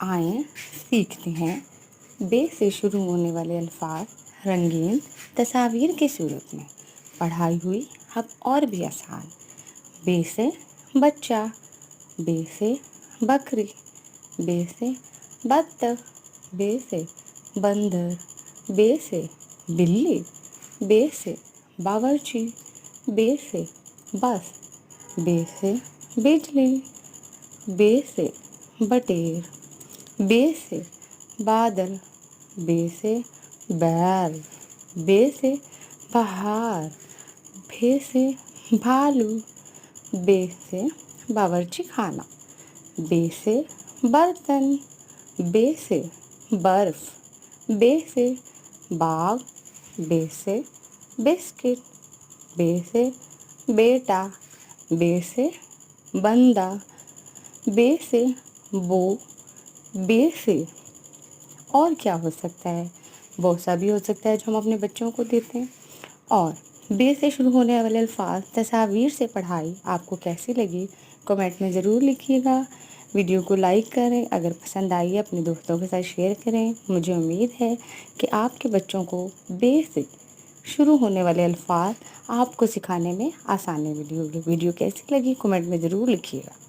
آئیں سیکھتے ہیں بے سے شروع ہونے والے الفاظ رنگین تصاویر کی صورت میں پڑھائی ہوئی اب اور بھی آسان۔ بے سے بچہ، بے سے بکری، بے سے بطخ، بے سے بندر، بے سے بلی، بے سے باورچی، بے سے بس، بے سے بجلی، بے سے بٹیر، بے سے بادل، بے سے بیل، بے سے بہار، بے سے بھالو، بے سے باورچی خانہ، بے سے برتن، بے سے برف، بے سے باغ، بے سے بسکٹ، بے سے بیٹا، بے سے بندہ، بے سے بو، بے سے اور کیا ہو سکتا ہے؟ بوسہ بھی ہو سکتا ہے جو ہم اپنے بچوں کو دیتے ہیں۔ اور بے سے شروع ہونے والے الفاظ تصاویر سے پڑھائی آپ کو کیسی لگی؟ کمنٹ میں ضرور لکھیے گا۔ ویڈیو کو لائک کریں، اگر پسند آئی اپنے دوستوں کے ساتھ شیئر کریں۔ مجھے امید ہے کہ آپ کے بچوں کو بے سے شروع ہونے والے الفاظ آپ کو سکھانے میں آسانی ملی ہوگی۔ ویڈیو کیسی لگی کمنٹ میں ضرور لکھیے گا۔